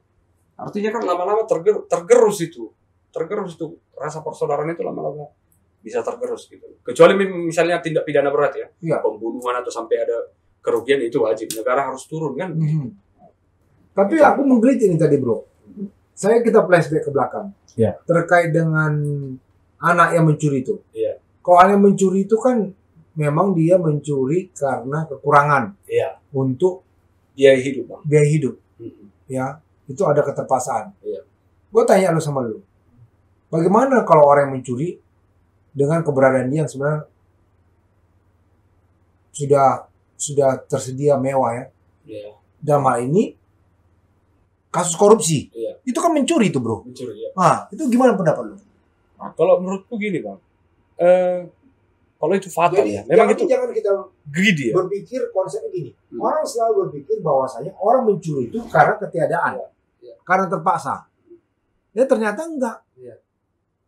[SPEAKER 2] artinya kan lama-lama tergerus itu. Tergerus itu rasa persaudaraan itu lama-lama bisa tergerus gitu. Kecuali misalnya tindak pidana berat ya. Pembunuhan atau sampai ada kerugian itu wajib negara harus turun kan.
[SPEAKER 1] Tapi aku menggelitik ini tadi bro. Kita flashback ke belakang. Terkait dengan anak yang mencuri itu. Kalau anak yang mencuri itu kan memang dia mencuri karena kekurangan. Untuk
[SPEAKER 2] biaya hidup Bang.
[SPEAKER 1] Biaya hidup. Ya, itu ada keterpaksaan. Gue tanya lu sama lu. Bagaimana kalau orang yang mencuri dengan keberadaan dia yang sebenarnya sudah tersedia mewah ya. Dalam hal ini kasus korupsi. Itu kan mencuri itu bro. Nah, itu gimana pendapat lu?
[SPEAKER 2] Nah, kalau menurutku gini Bang. Kalau itu fatal ya. Memang
[SPEAKER 1] jangan kita
[SPEAKER 2] greedy ya.
[SPEAKER 1] Berpikir konsepnya gini. Orang selalu berpikir bahwasanya orang mencuri itu karena ketiadaan. Karena terpaksa. Ya ternyata enggak.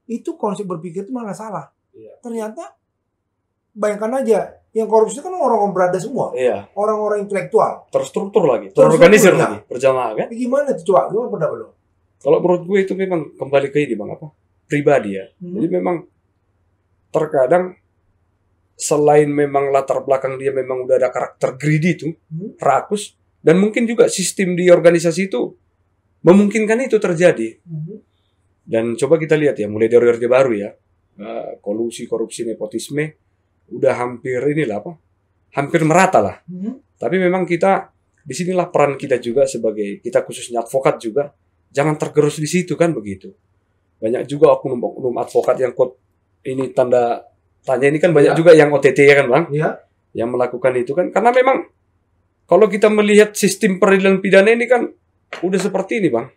[SPEAKER 1] Itu konsep berpikir itu malah salah. Ternyata bayangkan aja yang korupsi kan orang-orang berada semua. Orang-orang intelektual.
[SPEAKER 2] Terstruktur lagi, terorganisir lagi, berjamaah kan?
[SPEAKER 1] Gimana tuh coba? Gimana pendapat lo?
[SPEAKER 2] Kalau menurut gue itu memang kembali ke ini Bang apa? Pribadi ya. Jadi memang terkadang selain memang latar belakang dia memang udah ada karakter greedy itu, rakus, dan mungkin juga sistem di organisasi itu memungkinkan itu terjadi. Dan coba kita lihat ya, mulai dari Orde Baru ya, kolusi, korupsi, nepotisme, udah hampir hampir merata lah. Tapi memang kita, disinilah peran kita juga sebagai, kita khususnya advokat juga, jangan tergerus di situ kan begitu. Banyak juga oknum-oknum advokat yang ini tanda tanya ini kan banyak juga yang OTT ya kan Bang? Yang melakukan itu kan, karena memang kalau kita melihat sistem peradilan pidana ini kan udah seperti ini Bang.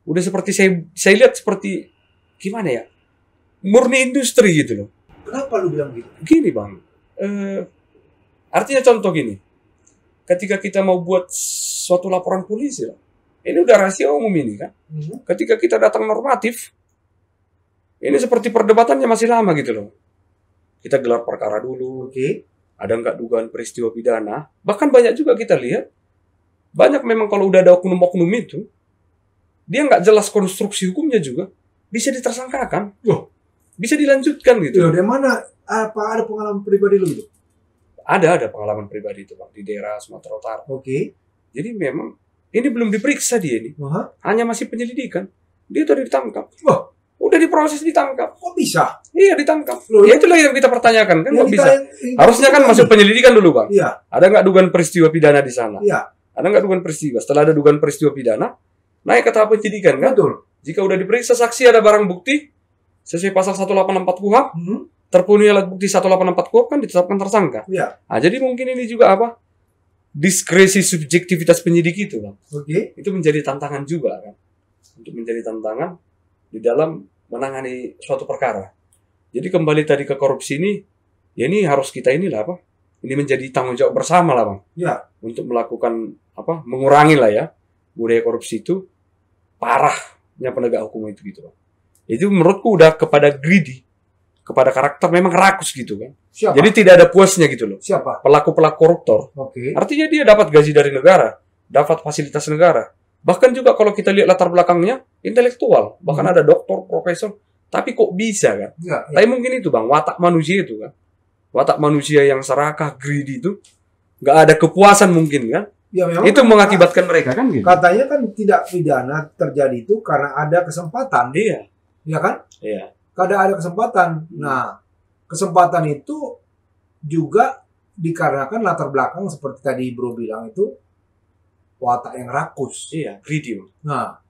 [SPEAKER 2] Udah seperti saya lihat seperti gimana ya? Murni industri gitu loh.
[SPEAKER 1] Kenapa lu bilang gitu?
[SPEAKER 2] Gini Bang. Artinya contoh gini. Ketika kita mau buat suatu laporan polisi lah. Ini udah rahasia umum ini kan. Ketika kita datang normatif, ini seperti perdebatannya masih lama gitu loh. Kita gelar perkara dulu. Ada nggak dugaan peristiwa pidana? Bahkan banyak juga kita lihat. Banyak memang kalau udah ada oknum-oknum itu, dia nggak jelas konstruksi hukumnya juga, bisa ditersangkakan. Bisa dilanjutkan gitu.
[SPEAKER 1] Dari mana? Apa ada pengalaman pribadi lu gitu?
[SPEAKER 2] Ada pengalaman pribadi itu Bang, di daerah Sumatera Utara. Jadi memang ini belum diperiksa dia ini. Hanya masih penyelidikan. Dia tadi ditangkap. Udah diproses ditangkap.
[SPEAKER 1] Kok bisa?
[SPEAKER 2] Iya ditangkap. Ya itulah yang kita pertanyakan kan kok bisa. Harusnya kan masuk penyelidikan dulu Bang. Ada nggak dugaan peristiwa pidana di sana? Ada nggak dugaan peristiwa? Setelah ada dugaan peristiwa pidana, naik ke tahap penyidikan kan? Jika udah diperiksa saksi ada barang bukti sesuai pasal 184 KUHP, terpenuhi alat bukti 184 KUHP kan ditetapkan tersangka. Nah, jadi mungkin ini juga diskresi subjektivitas penyidik itu, Bang.
[SPEAKER 1] Oke.
[SPEAKER 2] Itu menjadi tantangan juga kan. Untuk menjadi tantangan di dalam menangani suatu perkara. Jadi kembali tadi ke korupsi ini, ya ini harus kita inilah apa? Ini menjadi tanggung jawab bersama lah, Bang.
[SPEAKER 1] Ya.
[SPEAKER 2] Untuk melakukan apa? Mengurangi lah ya budaya korupsi itu, parahnya penegak hukum itu gitu, Bang. Itu menurutku udah kepada greedy, kepada karakter memang rakus gitu kan.
[SPEAKER 1] Siapa?
[SPEAKER 2] Jadi tidak ada puasnya gitu loh.
[SPEAKER 1] Siapa?
[SPEAKER 2] Pelaku-pelaku koruptor.
[SPEAKER 1] Oke.
[SPEAKER 2] Artinya dia dapat gaji dari negara, dapat fasilitas negara. Bahkan juga kalau kita lihat latar belakangnya, intelektual. Bahkan ada doktor, profesor. Tapi kok bisa kan?
[SPEAKER 1] Ya.
[SPEAKER 2] Tapi mungkin itu, Bang, watak manusia itu kan. Watak manusia yang serakah, greedy itu. Nggak ada kepuasan mungkin kan.
[SPEAKER 1] Ya, memang
[SPEAKER 2] itu mengakibatkan mereka kan gitu.
[SPEAKER 1] Katanya kan tidak pidana terjadi itu karena ada kesempatan.
[SPEAKER 2] Iya.
[SPEAKER 1] Ya kan?
[SPEAKER 2] Iya.
[SPEAKER 1] Kadang ada kesempatan. Nah, kesempatan itu juga dikarenakan latar belakang seperti tadi Bro bilang itu watak yang rakus.
[SPEAKER 2] Iya, greedy.
[SPEAKER 1] Nah,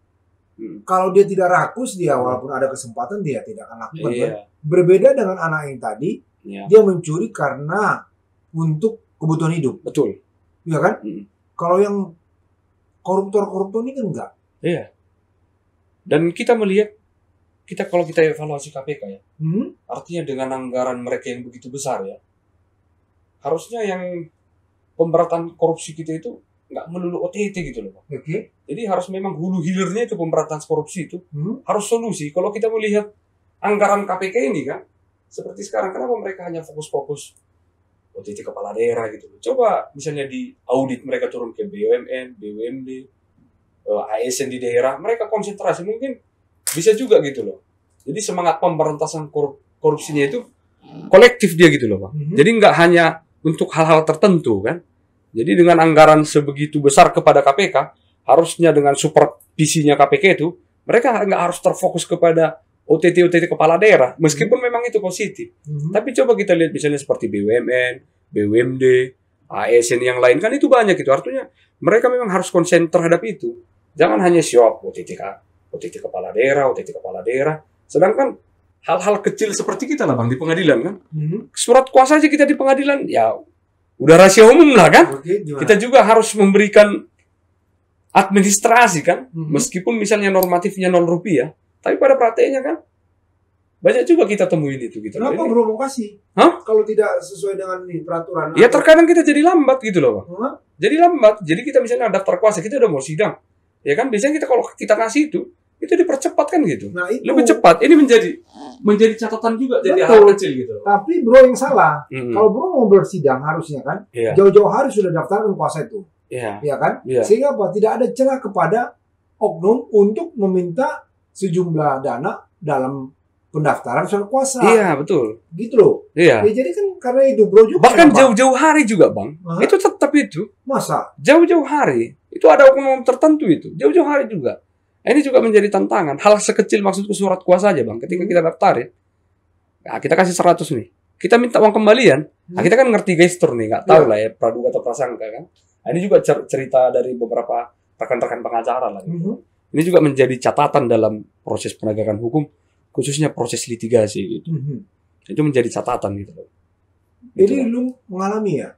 [SPEAKER 1] kalau dia tidak rakus, dia walaupun ada kesempatan dia tidak akan lakukan.
[SPEAKER 2] Iya.
[SPEAKER 1] Berbeda dengan anak yang tadi, dia mencuri karena untuk kebutuhan hidup.
[SPEAKER 2] Betul.
[SPEAKER 1] Iya kan? Kalau yang koruptor-koruptor ini kan enggak.
[SPEAKER 2] Iya. Dan kita melihat, kalau kita evaluasi KPK ya, artinya dengan anggaran mereka yang begitu besar ya, harusnya yang pemberantasan korupsi kita itu nggak melulu OTT gitu loh, Pak.
[SPEAKER 1] Oke.
[SPEAKER 2] Jadi harus memang hulu hilirnya itu pemberantasan korupsi itu harus solusi. Kalau kita melihat anggaran KPK ini kan, seperti sekarang, kenapa mereka hanya fokus-fokus OTT kepala daerah gitu loh. Coba misalnya di audit mereka turun ke BUMN, BUMD, ASN di daerah, mereka konsentrasi mungkin bisa juga gitu loh. Jadi semangat pemberantasan korupsinya itu kolektif dia gitu loh, Pak. Jadi nggak hanya untuk hal-hal tertentu kan. Jadi dengan anggaran sebegitu besar kepada KPK, harusnya dengan supervisinya KPK itu, mereka nggak harus terfokus kepada OTT kepala daerah, meskipun memang itu positif. Tapi coba kita lihat misalnya seperti BUMN, BUMD, ASN yang lain, kan itu banyak gitu. Artinya mereka memang harus konsen terhadap itu. Jangan hanya siap OTT kepala daerah. Sedangkan hal-hal kecil seperti kita lah, Bang, di pengadilan kan. Surat kuasa aja kita di pengadilan, ya udah rahasia umum lah kan. Kita juga harus memberikan administrasi kan. Meskipun misalnya normatifnya 0 rupiah, tapi pada prakteknya kan banyak juga kita temuin itu gitu.
[SPEAKER 1] Kenapa Bro mau kasih? Kalau tidak sesuai dengan peraturan?
[SPEAKER 2] Ya terkadang kita jadi lambat gitu loh, Bang. Jadi lambat. Jadi kita misalnya daftar kuasa, kita udah mau sidang. Ya kan biasanya kita kalau kita kasih itu dipercepat kan gitu.
[SPEAKER 1] Nah, itu
[SPEAKER 2] lebih cepat. Ini menjadi catatan juga jadi hal kecil gitu.
[SPEAKER 1] Tapi Bro yang salah. Kalau Bro mau bersidang harusnya kan jauh-jauh hari sudah daftarkan kuasa itu. Iya kan? Sehingga apa? Tidak ada celah kepada oknum untuk meminta sejumlah dana dalam pendaftaran surat kuasa.
[SPEAKER 2] Iya, betul.
[SPEAKER 1] Gitu loh.
[SPEAKER 2] Iya.
[SPEAKER 1] Ya, jadi kan karena itu Bro juga.
[SPEAKER 2] Bahkan jauh-jauh hari juga, Bang. Itu tetap itu.
[SPEAKER 1] Masa?
[SPEAKER 2] Jauh-jauh hari. Itu ada oknum tertentu itu. Jauh-jauh hari juga. Ini juga menjadi tantangan. Hal sekecil maksudku surat kuasa aja, Bang. Ketika kita daftarin, nah, kita kasih 100 nih. Kita minta uang kembalian. Nah, kita kan ngerti gestur nih. Nggak tahu lah ya, praduga atau prasangka kan. Nah, ini juga cerita dari beberapa rekan-rekan pengacara lah. Gitu. Ini juga menjadi catatan dalam proses penegakan hukum, khususnya proses litigasi gitu. Itu menjadi catatan gitu loh.
[SPEAKER 1] Jadi lu mengalami ya?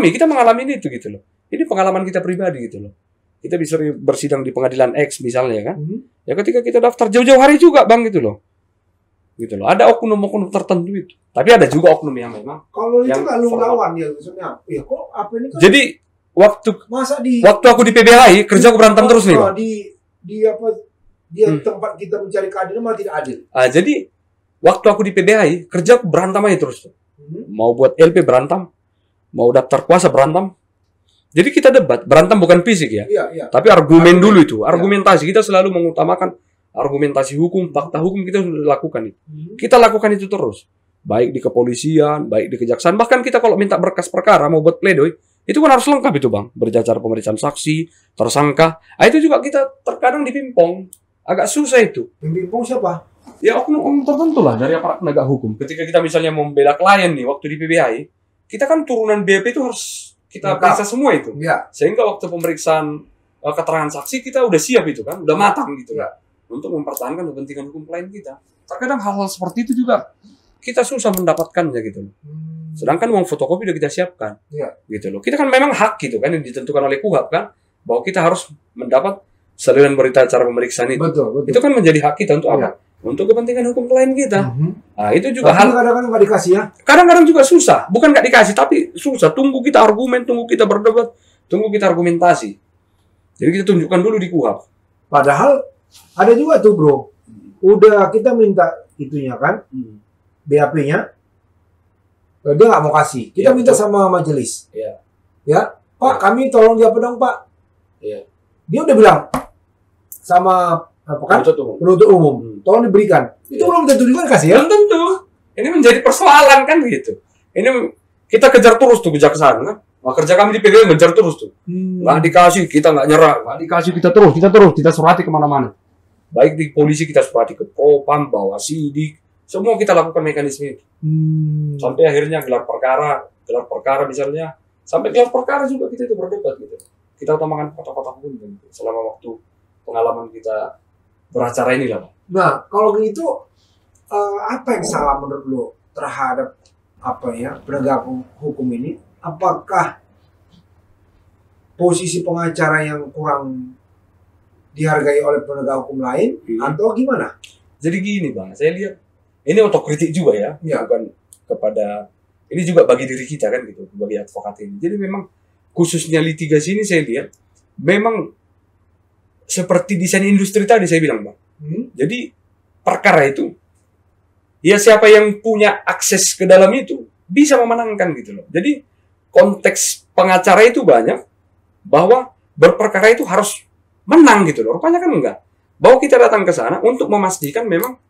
[SPEAKER 2] Kita mengalami itu gitu loh. Ini pengalaman kita pribadi gitu loh. Kita bisa bersidang di pengadilan X misalnya kan. Ya ketika kita daftar jauh-jauh hari juga, Bang, gitu loh. Gitu loh. Ada oknum-oknum tertentu itu. Tapi ada juga oknum yang memang.
[SPEAKER 1] Kalau itu nggak lu lawan ya maksudnya. Ya kok apa ini kan?
[SPEAKER 2] Jadi waktu aku di PBHI kerja aku berantem terus nih, Bang.
[SPEAKER 1] Dia tempat kita mencari keadilan malah tidak adil.
[SPEAKER 2] Jadi waktu aku di PBHI kerja aku berantem aja terus. Mau buat LP berantem, mau daftar kuasa berantem. Jadi kita debat, berantem bukan fisik ya.
[SPEAKER 1] Iya.
[SPEAKER 2] Tapi argumen dulu itu, argumentasi. Kita selalu mengutamakan argumentasi hukum, fakta hukum kita sudah lakukan itu. Kita lakukan itu terus. Baik di kepolisian, baik di kejaksaan, bahkan kita kalau minta berkas perkara mau buat pledoi, itu kan harus lengkap itu, Bang. Berjajar pemeriksaan saksi, tersangka. Itu juga kita terkadang dipimpong. Agak susah itu.
[SPEAKER 1] Pimpong siapa?
[SPEAKER 2] Ya oknum tertentu lah dari aparat penegak hukum. Ketika kita misalnya membela klien nih waktu di PBHI, kita kan turunan BAP itu harus kita periksa semua itu.
[SPEAKER 1] Ya.
[SPEAKER 2] Sehingga waktu pemeriksaan keterangan saksi kita udah siap itu kan, udah matang gitu ya. Untuk mempertahankan kepentingan hukum klien kita. Terkadang hal-hal seperti itu juga kita susah mendapatkannya gitu. Sedangkan uang fotokopi udah kita siapkan. Gitu loh. Kita kan memang hak gitu kan yang ditentukan oleh KUHP kan, bahwa kita harus mendapat salinan berita acara pemeriksaan itu.
[SPEAKER 1] Betul.
[SPEAKER 2] Itu kan menjadi hak kita untuk apa? Untuk kepentingan hukum klien kita. Nah, itu juga
[SPEAKER 1] kadang-kadang nggak dikasih ya.
[SPEAKER 2] Kadang-kadang juga susah. Bukan nggak dikasih, tapi susah. Tunggu kita argumen, tunggu kita berdebat, tunggu kita argumentasi. Jadi kita tunjukkan dulu di KUHP.
[SPEAKER 1] Padahal ada juga tuh bro, udah kita minta itunya kan, BAP-nya, dia nggak mau kasih. Kita minta sama majelis. Ya, Pak, kami tolong dia pedang Pak. Dia udah bilang sama apa kan? Penuntut umum, tolong diberikan. Itu belum tentu juga dikasih ya?
[SPEAKER 2] Belum tentu. Ini menjadi persoalan kan gitu. Ini kita kejar terus tuh kejaksaan kan. Nah, kerja kami di PGW ngejar terus tuh. Nggak dikasih, kita nggak nyerah. Nggak dikasih, kita terus. Kita surati kemana-mana. Baik di polisi kita surati ke Propam, Bawasidik. Semua kita lakukan mekanisme itu. Sampai akhirnya gelar perkara misalnya. Sampai gelar perkara juga kita itu berdebat gitu. Kita utamakan kata-kata hukum gitu. Selama waktu pengalaman kita beracara inilah.
[SPEAKER 1] Nah, kalau gitu apa yang salah menurut lo terhadap penegak hukum ini? Apakah posisi pengacara yang kurang dihargai oleh penegak hukum lain atau gimana?
[SPEAKER 2] Jadi gini Bang, saya lihat ini otokritik juga ya, bukan kepada ini juga bagi diri kita kan gitu, bagi advokat ini. Jadi memang khususnya litigasi ini saya lihat memang seperti desain industri tadi saya bilang Bang. Jadi perkara itu ya siapa yang punya akses ke dalam itu bisa memenangkan gitu loh. Jadi konteks pengacara itu banyak bahwa berperkara itu harus menang gitu loh. Rupanya kan enggak. Bahwa kita datang ke sana untuk memastikan memang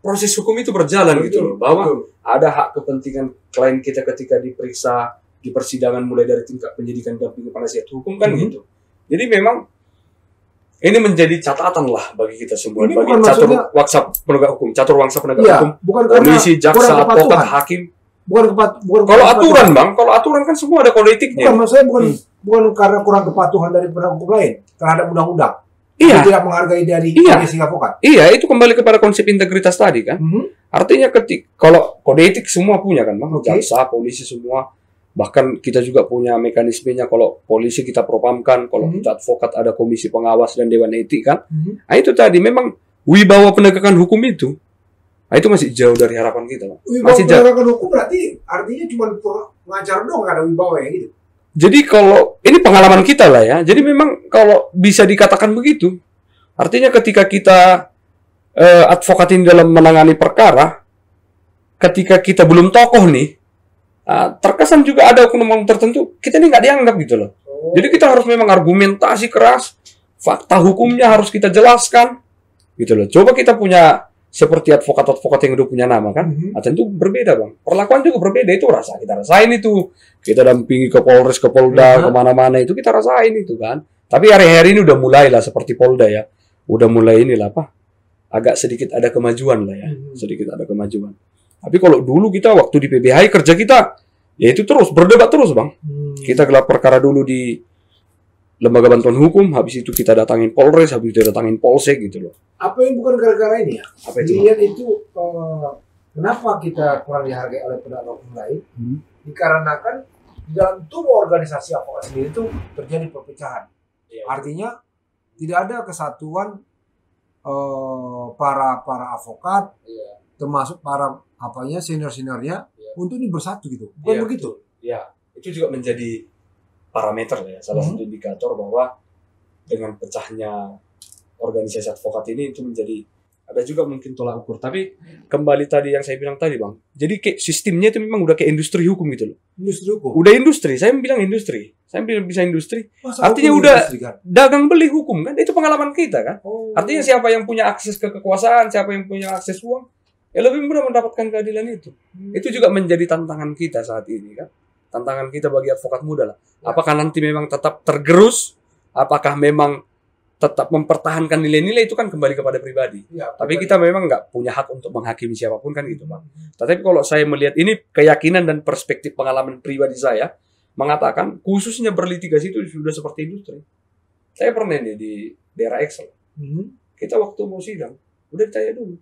[SPEAKER 2] proses hukum itu berjalan gitu loh. Bahwa ada hak kepentingan klien kita ketika diperiksa di persidangan mulai dari tingkat penyidikan dampingan penasihat hukum kan gitu. Jadi memang ini menjadi catatan lah bagi kita semua, ini bagi catur wangsa penegak hukum, hukum, polisi, jaksa, advokat, hakim.
[SPEAKER 1] Bukan
[SPEAKER 2] kalau aturan Bang, kalau aturan kan semua ada kode etiknya.
[SPEAKER 1] Bukan, maksud saya bukan karena kurang kepatuhan dari penegak hukum lain terhadap undang-undang. Tidak menghargai dari profesi advokat. Iya,
[SPEAKER 2] itu kembali kepada konsep integritas tadi kan. Artinya kalau kode etik semua punya kan Bang, jaksa, polisi semua. Bahkan kita juga punya mekanismenya, kalau polisi kita propamkan, kalau kita advokat ada komisi pengawas dan dewan etik kan. Nah itu tadi memang wibawa penegakan hukum itu. Nah, itu masih jauh dari harapan kita.
[SPEAKER 1] Masih jauh. Penegakan hukum berarti artinya cuma pengacara doang nggak ada wibawa ya gitu.
[SPEAKER 2] Jadi kalau ini pengalaman kita lah ya. Jadi memang kalau bisa dikatakan begitu, artinya ketika kita advokat ini dalam menangani perkara, ketika kita belum tokoh nih, terkesan juga ada oknum tertentu, kita ini nggak dianggap gitu loh. Jadi kita harus memang argumentasi keras, fakta hukumnya harus kita jelaskan, gitu loh. Coba kita punya seperti advokat-advokat yang udah punya nama kan, tentu berbeda Bang. Perlakuan juga berbeda, itu kita rasain itu. Kita dampingi ke Polres, ke Polda, kemana-mana itu kita rasain itu kan. Tapi hari-hari ini udah mulai lah seperti Polda ya, udah mulai inilah agak sedikit ada kemajuan lah ya, sedikit ada kemajuan. Tapi kalau dulu kita waktu di PBHI kerja kita, ya itu terus berdebat terus Bang. Kita gelar perkara dulu di Lembaga Bantuan Hukum, habis itu kita datangin Polres, habis itu datangin Polsek gitu loh.
[SPEAKER 1] Apa yang bukan gara-gara ini ya?
[SPEAKER 2] Apa itu?
[SPEAKER 1] Dilihat itu kenapa kita kurang dihargai oleh penegak hukum lain? Dikarenakan di dalam tubuh organisasi advokat sendiri itu terjadi perpecahan. Artinya tidak ada kesatuan para advokat, termasuk para senior-seniornya untuk ini bersatu gitu. Bukan begitu?
[SPEAKER 2] Ya, itu juga menjadi parameter ya, salah satu indikator bahwa dengan pecahnya organisasi advokat ini itu menjadi ada juga mungkin tolak ukur. Tapi kembali tadi yang saya bilang tadi Bang, jadi kayak sistemnya itu memang udah kayak industri hukum gitu loh.
[SPEAKER 1] Industri hukum?
[SPEAKER 2] Udah industri, saya bilang industri. Saya bilang bisa industri. Artinya udah kan? Dagang beli hukum kan, itu pengalaman kita kan. Artinya siapa yang punya akses ke kekuasaan, siapa yang punya akses uang, ya lebih mudah mendapatkan keadilan itu. Itu juga menjadi tantangan kita saat ini kan. Tantangan kita bagi advokat muda lah. Apakah nanti memang tetap tergerus? Apakah memang tetap mempertahankan nilai-nilai, itu kan kembali kepada pribadi. Tapi kita memang nggak punya hak untuk menghakimi siapapun kan gitu Bang. Tapi kalau saya melihat ini keyakinan dan perspektif pengalaman pribadi saya mengatakan khususnya berlitigasi itu sudah seperti industri. Saya pernah nih di daerah Excel. Kita waktu mau sidang udah ditanya dulu.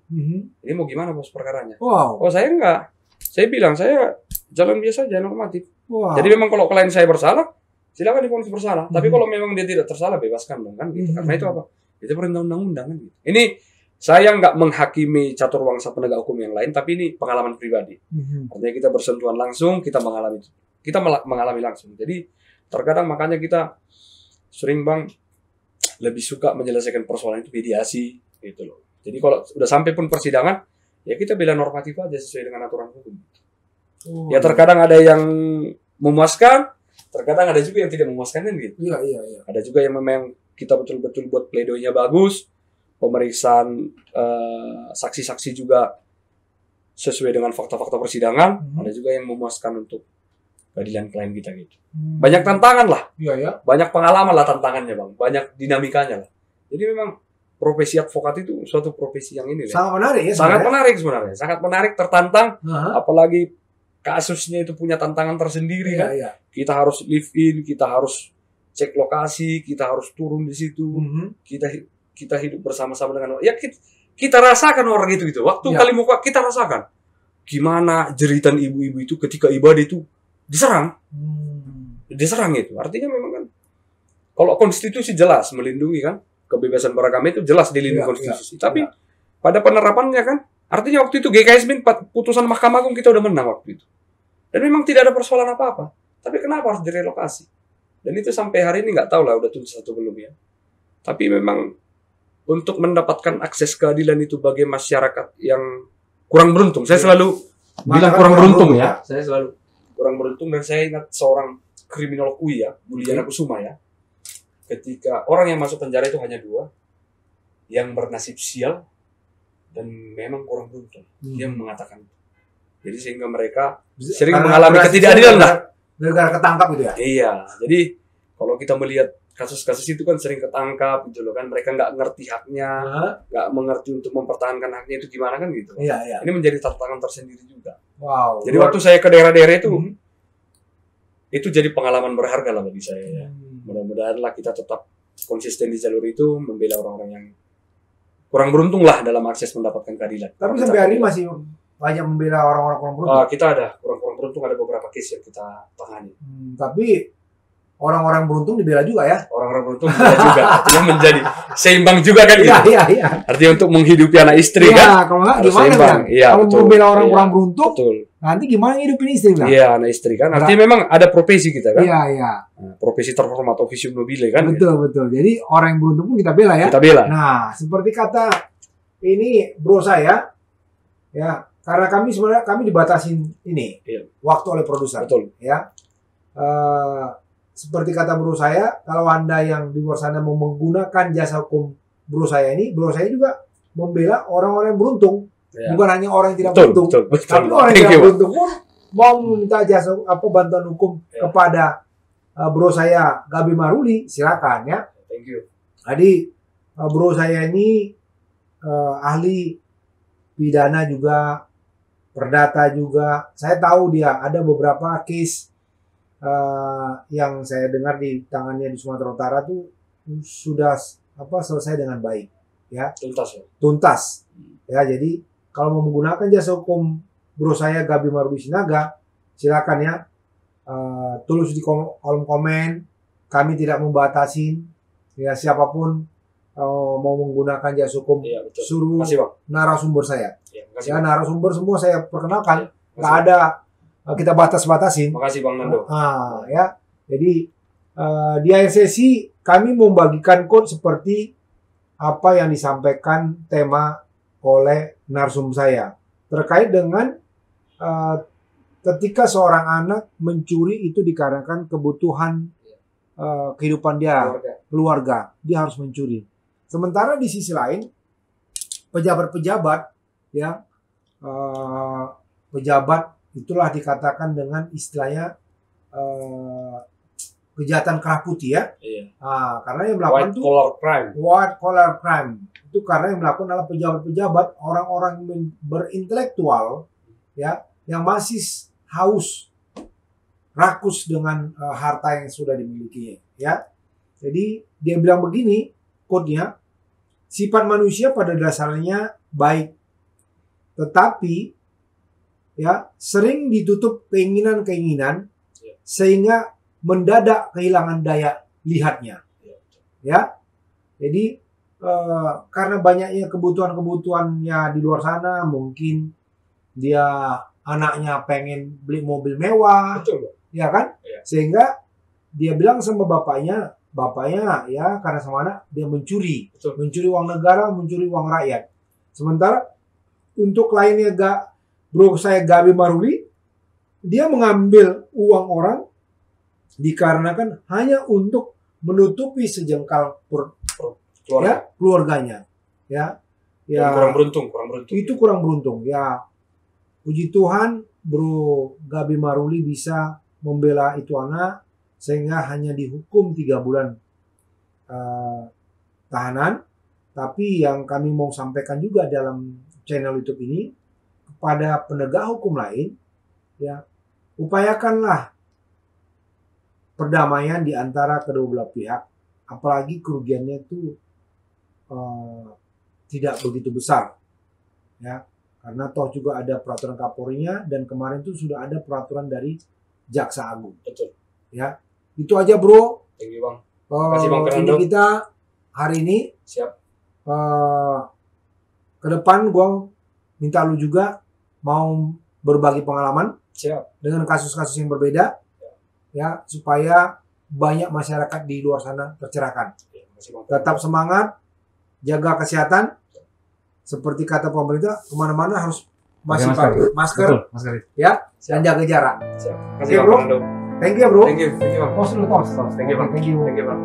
[SPEAKER 2] Ini mau gimana bos perkaranya? Oh saya enggak. Saya bilang saya jalan biasa aja, normatif.
[SPEAKER 1] Wow.
[SPEAKER 2] Jadi memang kalau klien saya bersalah, silakan divonis bersalah. Tapi kalau memang dia tidak tersalah, bebaskan dong kan gitu. Karena itu apa? Itu perintah undang-undang kan gitu. Ini saya nggak menghakimi catur wangsa penegak hukum yang lain, tapi ini pengalaman pribadi. Artinya kita bersentuhan langsung, kita mengalami langsung. Jadi terkadang makanya kita sering Bang lebih suka menyelesaikan persoalan itu mediasi gitu loh. Jadi kalau udah sampai pun persidangan, ya kita bela normatif aja sesuai dengan aturan hukum. Ya terkadang ada yang memuaskan, terkadang ada juga yang tidak memuaskan kan gitu.
[SPEAKER 1] Iya.
[SPEAKER 2] Ada juga yang memang kita betul-betul buat pledoinya bagus, pemeriksaan saksi-saksi juga sesuai dengan fakta-fakta persidangan. Ada juga yang memuaskan untuk keadilan klien kita gitu. Banyak tantangan lah.
[SPEAKER 1] Iya.
[SPEAKER 2] Banyak pengalaman lah tantangannya Bang. Banyak dinamikanya lah. Jadi memang profesi advokat itu suatu profesi yang ini
[SPEAKER 1] sangat menarik ya.
[SPEAKER 2] Sangat menarik sebenarnya. Sangat menarik, tertantang. Apalagi kasusnya itu punya tantangan tersendiri kan.
[SPEAKER 1] Iya.
[SPEAKER 2] Kita harus live in, kita harus cek lokasi, kita harus turun di situ. Kita hidup bersama-sama dengan ya kita rasakan orang itu gitu. Waktu kali muka kita rasakan gimana jeritan ibu-ibu itu ketika ibadah itu diserang. Diserang itu. Artinya memang kan kalau konstitusi jelas melindungi kan, kebebasan beragama itu jelas dilindungi konstitusi. Tapi pada penerapannya kan, artinya waktu itu GKSB putusan Mahkamah Agung kita udah menang waktu itu. Dan memang tidak ada persoalan apa-apa. Tapi kenapa harus direlokasi? Dan itu sampai hari ini nggak tahu lah udah tuntas atau belum ya. Tapi memang untuk mendapatkan akses keadilan itu bagi masyarakat yang kurang beruntung. Saya selalu bilang kurang beruntung ya. Saya selalu kurang beruntung dan saya ingat seorang kriminolog UI ya, Buliana Kusuma ya. Ketika orang yang masuk penjara itu hanya 2, yang bernasib sial dan memang kurang beruntung. Dia mengatakan itu. Jadi sehingga mereka sering mengalami ketidakadilan lah.
[SPEAKER 1] Gara-gara ketangkap gitu ya?
[SPEAKER 2] Iya. Jadi kalau kita melihat kasus-kasus itu kan sering ketangkap gitu loh kan. Mereka nggak ngerti haknya, nggak mengerti untuk mempertahankan haknya itu gimana kan gitu.
[SPEAKER 1] Iya.
[SPEAKER 2] Ini menjadi tantangan tersendiri juga.
[SPEAKER 1] Wow.
[SPEAKER 2] Jadi waktu saya ke daerah-daerah itu jadi pengalaman berharga lah bagi saya ya. Mudah-mudahan lah kita tetap konsisten di jalur itu, membela orang-orang yang kurang beruntung lah dalam akses mendapatkan keadilan.
[SPEAKER 1] Tapi sampai hari ini masih banyak membela orang-orang kurang beruntung.
[SPEAKER 2] Kita ada kurang beruntung, ada beberapa case yang kita tangani.
[SPEAKER 1] Tapi orang-orang beruntung dibela juga ya.
[SPEAKER 2] Orang-orang beruntung dibela juga. Artinya menjadi seimbang juga kan gitu.
[SPEAKER 1] Iya.
[SPEAKER 2] Artinya untuk menghidupi anak istri kan.
[SPEAKER 1] Kalau nggak gimana kan? Kalau membela orang kurang beruntung, nanti gimana ngidupin istri kan?
[SPEAKER 2] Iya, anak istri kan. Artinya memang ada profesi kita kan.
[SPEAKER 1] Iya.
[SPEAKER 2] Profesi terhormat, officium nobile kan.
[SPEAKER 1] Betul. Jadi orang yang beruntung pun kita bela ya.
[SPEAKER 2] Kita bela.
[SPEAKER 1] Nah, seperti kata ini bro saya, ya karena kami dibatasin ini waktu oleh produser.
[SPEAKER 2] Betul.
[SPEAKER 1] Ya. Seperti kata bro saya, kalau Anda yang di luar sana mau menggunakan jasa hukum bro saya juga membela orang-orang yang beruntung, bukan hanya orang yang tidak beruntung, tapi orang yang tidak beruntung pun mau meminta jasa bantuan hukum kepada bro saya Gabi Maruli, silakan ya.
[SPEAKER 2] Thank you.
[SPEAKER 1] Jadi bro saya ini ahli pidana juga, perdata juga. Saya tahu dia ada beberapa case yang saya dengar di tangannya di Sumatera Utara tuh sudah selesai dengan baik ya, tuntas ya. Jadi kalau mau menggunakan jasa hukum bro saya Gabi Maruli Sinaga, silakan ya, tulis di kolom komen. Kami tidak membatasi ya, siapapun mau menggunakan jasa hukum, suruh narasumber saya ya, narasumber semua saya perkenalkan, nggak ada kita batas-batasin.
[SPEAKER 2] Makasih Bang Nando.
[SPEAKER 1] Ya. Jadi di akhir sesi kami membagikan quote seperti apa yang disampaikan tema oleh narsum saya terkait dengan ketika seorang anak mencuri itu dikarenakan kebutuhan kehidupan dia, keluarga, dia harus mencuri. Sementara di sisi lain pejabat-pejabat ya, pejabat itulah dikatakan dengan istilahnya kejahatan kerah putih ya. Karena yang melakukan itu white collar crime. Itu karena yang melakukan adalah pejabat-pejabat, orang-orang berintelektual ya, yang masih haus, rakus dengan harta yang sudah dimiliki ya. Jadi dia bilang begini, quote-nya, sifat manusia pada dasarnya baik, tetapi ya sering ditutup keinginan-keinginan sehingga mendadak kehilangan daya lihatnya. Ya, jadi karena banyaknya kebutuhan-kebutuhannya di luar sana, mungkin dia anaknya pengen beli mobil mewah,
[SPEAKER 2] Betul.
[SPEAKER 1] ya kan?
[SPEAKER 2] Iya.
[SPEAKER 1] Sehingga dia bilang sama bapaknya ya karena sama anak dia mencuri,
[SPEAKER 2] Betul.
[SPEAKER 1] mencuri uang negara, mencuri uang rakyat. Sementara untuk lainnya bro saya Gabi Maruli, dia mengambil uang orang dikarenakan hanya untuk menutupi sejengkal keluarganya. Ya,
[SPEAKER 2] kurang beruntung.
[SPEAKER 1] Itu kurang beruntung. Ya, puji Tuhan, bro Gabi Maruli bisa membela itu anak sehingga hanya dihukum 3 bulan tahanan. Tapi yang kami mau sampaikan juga dalam channel YouTube ini kepada penegak hukum lain, ya upayakanlah perdamaian di antara kedua belah pihak, apalagi kerugiannya itu tidak begitu besar, ya karena toh juga ada peraturan Kapolrinya dan kemarin itu sudah ada peraturan dari Jaksa Agung.
[SPEAKER 2] Betul.
[SPEAKER 1] Ya, itu aja bro.
[SPEAKER 2] Thank you, Bang. Kasih Bang
[SPEAKER 1] Ini kita hari ini.
[SPEAKER 2] Siap.
[SPEAKER 1] Ke depan gue minta lu juga mau berbagi pengalaman.
[SPEAKER 2] Siap.
[SPEAKER 1] Dengan kasus-kasus yang berbeda, ya supaya banyak masyarakat di luar sana tercerahkan. Tetap semangat, jaga kesehatan. Seperti kata pemerintah, kemana-mana harus masih pakai masker.
[SPEAKER 2] Betul, masker.
[SPEAKER 1] Ya, dan jaga jarak.
[SPEAKER 2] Siap.
[SPEAKER 1] Oke, bro. Thank you, bro.
[SPEAKER 2] Thank you, Bang.
[SPEAKER 1] Tos dulu, tos.
[SPEAKER 2] Thank you, Bang.
[SPEAKER 1] Thank you.
[SPEAKER 2] Thank you, Bang.